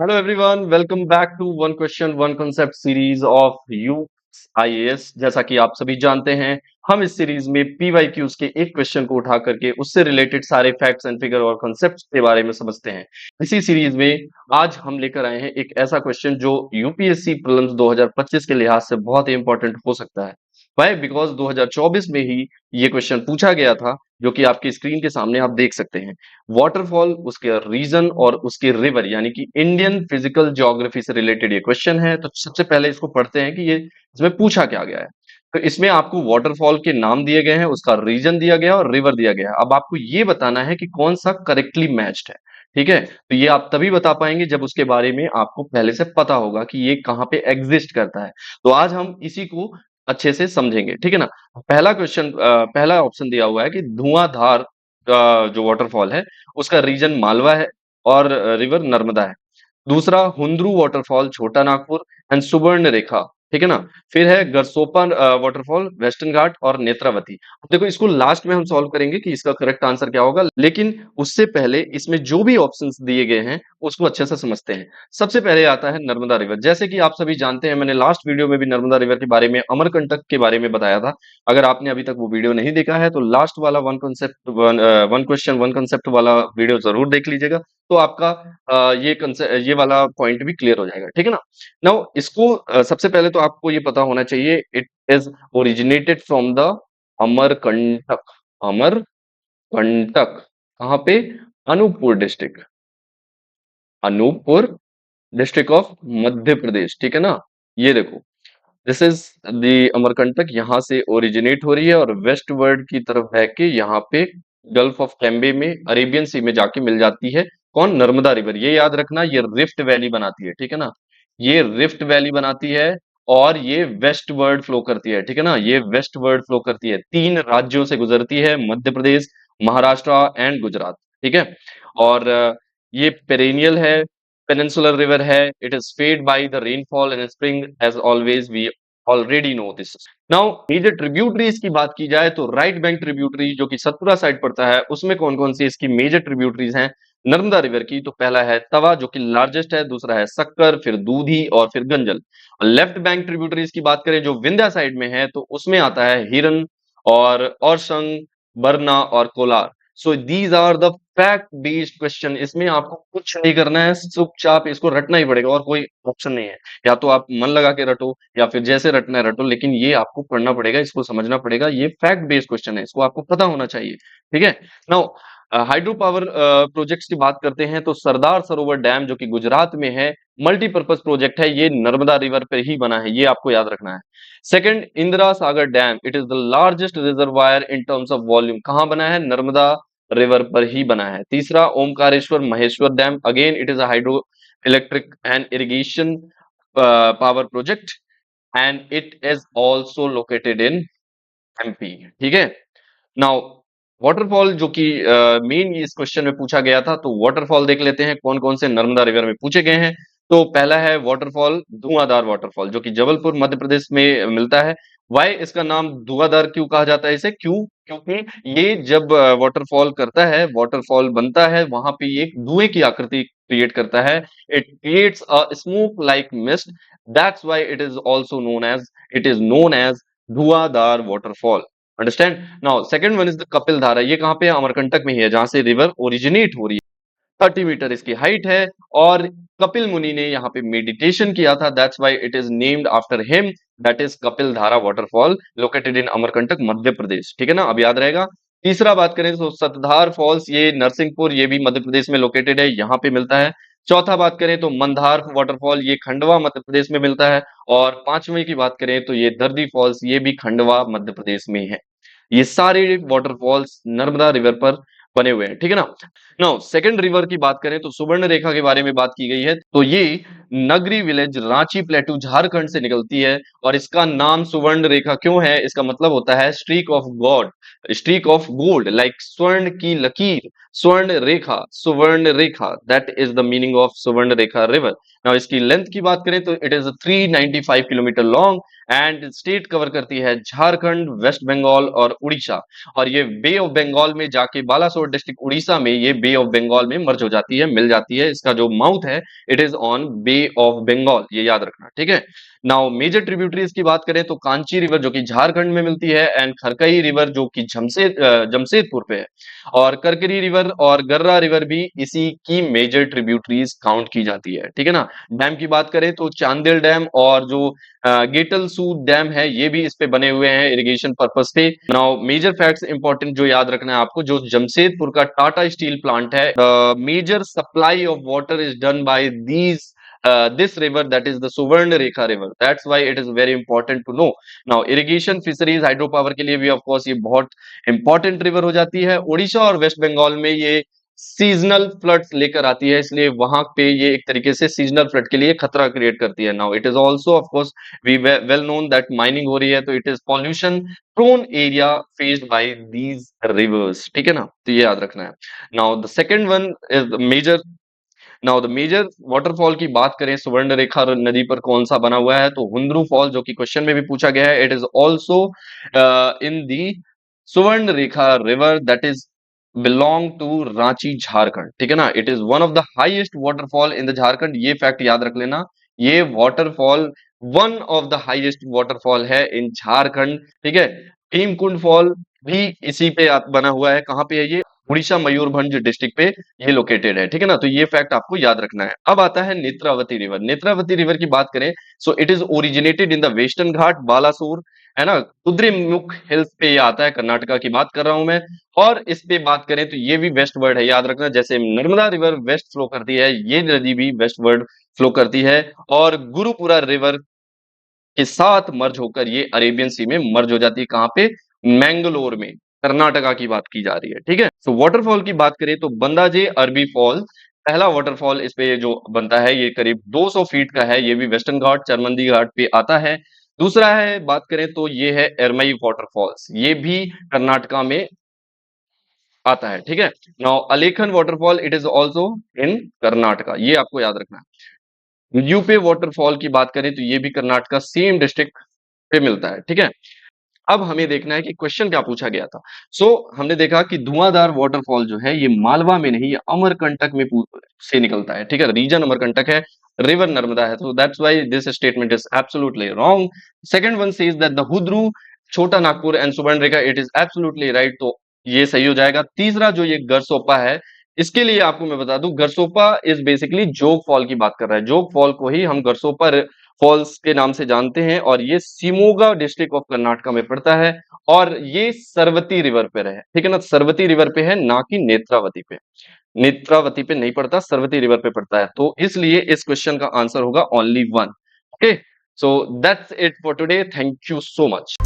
Hello everyone, welcome back to One Question One Concept series of UIAS। जैसा कि आप सभी जानते हैं, हम इस सीरीज में PYQs के एक क्वेश्चन को उठा करके उससे रिलेटेड सारे फैक्ट्स एंड फिगर और कॉन्सेप्ट्स के बारे में समझते हैं। इसी सीरीज में आज हम लेकर आए हैं एक ऐसा क्वेश्चन जो यूपीएससी प्रीलिम्स 2025 के लिहाज से बहुत ही इंपॉर्टेंट हो सकता है। वाई? बिकॉज 2024 में ही ये क्वेश्चन पूछा गया था, जो कि आपकी स्क्रीन के सामने आप देख सकते हैं। वाटरफॉल, उसके रीजन और उसके रिवर, यानी कि इंडियन फिजिकल ज्योग्राफी से रिलेटेड ये क्वेश्चन है। तो सबसे पहले इसको पढ़ते हैं कि ये इसमें पूछा क्या गया है। तो इसमें आपको वाटरफॉल के नाम दिए गए हैं, उसका रीजन दिया गया है और रिवर दिया गया है। अब आपको ये बताना है कि कौन सा करेक्टली मैच्ड है। ठीक है, तो ये आप तभी बता पाएंगे जब उसके बारे में आपको पहले से पता होगा कि ये कहाँ पे एग्जिस्ट करता है। तो आज हम इसी को अच्छे से समझेंगे, ठीक है ना। पहला क्वेश्चन, पहला ऑप्शन दिया हुआ है कि धुआंधार का जो वाटरफॉल है उसका रीजन मालवा है और रिवर नर्मदा है। दूसरा, हुंद्रू वाटरफॉल छोटा नागपुर एंड सुवर्ण रेखा, ठीक है ना। फिर है गरसोपा वाटरफॉल वेस्टर्न घाट और नेत्रावती। अब देखो, इसको लास्ट में हम सॉल्व करेंगे कि इसका करेक्ट आंसर क्या होगा, लेकिन उससे पहले इसमें जो भी ऑप्शंस दिए गए हैं उसको अच्छे से समझते हैं। सबसे पहले आता है नर्मदा रिवर। जैसे कि आप सभी जानते हैं, मैंने लास्ट वीडियो में भी नर्मदा रिवर के बारे में, अमरकंटक के बारे में बताया था। अगर आपने अभी तक वो वीडियो नहीं देखा है तो लास्ट वाला वन क्वेश्चन वन कंसेप्ट वाला वीडियो जरूर देख लीजिएगा। तो आपका ये वाला पॉइंट भी क्लियर हो जाएगा, ठीक है ना। नाउ इसको सबसे पहले तो आपको ये पता होना चाहिए, it is originated from the Amarkantak. Amarkantak कहाँ पे? Anuppur district, Anuppur district of Madhya Pradesh, ठीक है ना। ये देखो, दिस इज द अमरकंटक, यहाँ से ओरिजिनेट हो रही है और वेस्ट वर्ल्ड की तरफ है कि यहाँ पे गल्फ ऑफ कैम्बे में, अरेबियन सी में जाके मिल जाती है। कौन? नर्मदा रिवर। ये याद रखना, ये रिफ्ट वैली बनाती है, ठीक है ना। ये रिफ्ट वैली बनाती है और ये वेस्ट वर्ल्ड फ्लो करती है, ठीक है ना। ये वेस्ट वर्ल्ड फ्लो करती है, तीन राज्यों से गुजरती है, मध्य प्रदेश, महाराष्ट्र एंड गुजरात, ठीक है। और ये पेरेनियल है, peninsular river है। It is fed by the rainfall in spring, as always we already know this. Now major tributaries की बात की जाए तो राइट बैंक ट्रिब्यूटरी जो कि सतपुरा साइड पड़ता है, उसमें कौन कौन सी इसकी मेजर ट्रिब्यूटरीज हैं नर्मदा रिवर की? तो पहला है तवा जो कि लार्जेस्ट है, दूसरा है सक्कर, फिर दूधी और फिर गंजल। लेफ्ट बैंक ट्रिब्यूटरीज की बात करें जो विंध्या साइड में है, तो उसमें आता है हिरन और औरसंग, बरना और कोलार। So these are the fact based question. इसमें आपको कुछ नहीं करना है, चुपचाप इसको रटना ही पड़ेगा और कोई ऑप्शन नहीं है। या तो आप मन लगा के रटो या फिर जैसे रटना है रटो, लेकिन ये आपको पढ़ना पड़ेगा, इसको समझना पड़ेगा। ये फैक्ट बेस्ड क्वेश्चन है, इसको आपको पता होना चाहिए, ठीक है। नाउ हाइड्रो पावर प्रोजेक्ट्स की बात करते हैं तो सरदार सरोवर डैम जो कि गुजरात में है, मल्टीपर्पज प्रोजेक्ट है, ये नर्मदा रिवर पे ही बना है, ये आपको याद रखना है। Second, Indira Sagar dam, it is the largest reservoir in terms of volume, कहां बना है? नर्मदा रिवर पर ही बना है। तीसरा, Omkareshwar Maheshwar dam, again it is a hydro electric and irrigation power project and it is also located in MP, ठीक है। नाउ वाटरफॉल जो कि मेन इस क्वेश्चन में पूछा गया था, तो वाटरफॉल देख लेते हैं कौन कौन से नर्मदा रिवर में पूछे गए हैं। तो पहला है वाटरफॉल धुआंधार वाटरफॉल जो कि जबलपुर मध्य प्रदेश में मिलता है। वाई इसका नाम धुआंधार क्यों कहा जाता है इसे? क्यों? क्योंकि ये जब वाटरफॉल करता है, वाटरफॉल बनता है, वहां पे ये एक धुएं की आकृति क्रिएट करता है। It creates a smoke like mist, that's why it is known as Dhuandhar waterfall. Understand? Now second one is the Kapil Dhara. ये कहां पे है? अमरकंटक में ही है, जहां से रिवर ओरिजिनेट हो रही है। 30 मीटर इसकी हाइट है और कपिल मुनि ने यहाँ पे मेडिटेशन किया था, that's why it is named after him, that is Kapil धारा वाटरफॉल लोकेटेड इन अमरकंटक मध्य प्रदेश, ठीक है ना। अब याद रहेगा। तीसरा बात करें तो सतधार फॉल्स, ये नरसिंहपुर, ये भी मध्य प्रदेश में लोकेटेड है, यहाँ पे मिलता है। चौथा बात करें तो मंदार वाटरफॉल, ये खंडवा मध्य प्रदेश में मिलता है। और पांचवें की बात करें तो ये दर्दी फॉल्स, ये भी खंडवा मध्य प्रदेश में है। ये सारे वाटरफॉल्स नर्मदा रिवर पर बने हुए हैं, ठीक है ना। नाउ सेकंड रिवर की बात करें तो सुवर्ण रेखा के बारे में बात की गई है। तो ये नगरी विलेज रांची प्लेटू झारखंड से निकलती है और इसका नाम सुवर्ण रेखा क्यों है? इसका मतलब होता है streak of God, streak of gold, like स्वर्ण की लकीर, Swarna Rekha, Suvarna Rekha, that is the meaning of Suvarna Rekha river. Now इसकी लेंथ की बात करें तो it is 395 kilometre long and state cover करती है झारखंड, वेस्ट बंगाल और उड़ीसा। और ये बे ऑफ बंगाल में जाके बालासोर डिस्ट्रिक्ट उड़ीसा में ये बे ऑफ बंगाल में मर्ज हो जाती है, मिल जाती है। इसका जो माउथ है it is on Bay of Bengal, ये याद रखना, ठीक है। नाउ मेजर ट्रिब्यूटरीज की बात करें तो कांची रिवर जो कि झारखंड में मिलती है एंड खरकई रिवर जो कि जमशेदपुर पे है, और करकरी रिवर और गर्रा रिवर भी इसी की मेजर ट्रिब्यूटरीज काउंट की जाती है, ठीक है ना। डैम की बात करें तो चांदिल डैम और जो गेटल सूद डैम है ये भी इस पे बने हुए हैं इरिगेशन पर्पस से। नाउ मेजर फैक्ट्स इंपॉर्टेंट जो याद रखना है आपको, जो जमशेदपुर का टाटा स्टील प्लांट है, major supply of water is done by these this river, that is the Suvarna Rekha river, that's why it is very important to know. Now irrigation fisheries hydro power के लिए भी of course ये बहुत important river हो जाती है। उड़ीसा और waste Bengal में ये सीजनल फ्लड्स लेकर आती है, इसलिए वहां पे ये एक तरीके से सीजनल फ्लड के लिए खतरा क्रिएट करती है। Now it is also of course we well known that mining हो रही है तो it is pollution prone area faced by these rivers, ठीक है ना, तो ये याद रखना है। Now the second one is major, now the major waterfall की बात करें सुवर्ण रेखा नदी पर कौन सा बना हुआ है तो हुंद्रू फॉल, जो कि क्वेश्चन में भी पूछा गया है, it is also in the Suvarna Rekha river that is belong to Ranchi Jharkhand, ठीक है ना। It is one of the highest waterfall in the Jharkhand, ये फैक्ट याद रख लेना। ये waterfall one of the highest waterfall है इन झारखंड, ठीक है। भीमकुंड फॉल भी इसी पे बना हुआ है, कहाँ पे है ये? उड़ीसा मयूरभंज डिस्ट्रिक्ट पे ये लोकेटेड है, ठीक है ना, तो ये फैक्ट आपको याद रखना है। अब आता है नेत्रावती रिवर। नेत्रावती रिवर की बात करें so it is originated in the western Ghat Balasore, है ना, कुद्रेमुख हिल्स पे ये आता है, कर्नाटका की बात कर रहा हूं मैं। और इस पे बात करें तो ये भी वेस्ट वर्ड है, याद रखना, जैसे नर्मदा रिवर वेस्ट फ्लो करती है, ये नदी भी वेस्ट वर्ड फ्लो करती है। और गुरुपुरा रिवर के साथ मर्ज होकर ये अरेबियन सी में मर्ज हो जाती है, कहाँ पे? मैंगलोर में, कर्नाटका की बात की जा रही है, ठीक है। तो वाटरफॉल की बात करें तो बंदाजे अरबी फॉल पहला वाटरफॉल इस पे जो बनता है, ये करीब 200 फीट का है, ये भी वेस्टर्न घाट चरमंदी घाट पे आता है। दूसरा है बात करें तो ये है एरमई वाटरफॉल्स, ये भी कर्नाटका में आता है, ठीक है। Now Alekhan waterfall it is also in Karnataka, ये आपको याद रखना है। यूपे वाटरफॉल की बात करें तो ये भी कर्नाटका सेम डिस्ट्रिक्ट पे मिलता है, ठीक है। अब हमें देखना है कि क्वेश्चन क्या पूछा गया था। हमने देखा कि धुआंधार वाटरफॉल जो है ये मालवा में नहीं, ये अमरकंटक में से निकलता है, ठीक है। रीजन अमरकंटक है, रिवर नर्मदा है, तो that's why this statement is absolutely wrong. Second one says that the Hundru, Chota Nagpur and Suvarnarekha, it is absolutely right, तो ये सही हो जाएगा। तीसरा जो ये गरसोपा है, इसके लिए आपको मैं बता दूं, गरसोपा इज बेसिकली जोग फॉल की बात कर रहा है, जोग फॉल को ही हम गरसोपा फॉल्स के नाम से जानते हैं, और ये शिमोगा डिस्ट्रिक्ट ऑफ कर्नाटका में पड़ता है, और ये सरवती रिवर पे है, ठीक है ना, सरवती रिवर पे है, ना कि नेत्रावती पे। नेत्रावती पे नहीं पड़ता, सरवती रिवर पे पड़ता है, तो इसलिए इस क्वेश्चन का आंसर होगा only one. Okay, so that's it for today, thank you so much.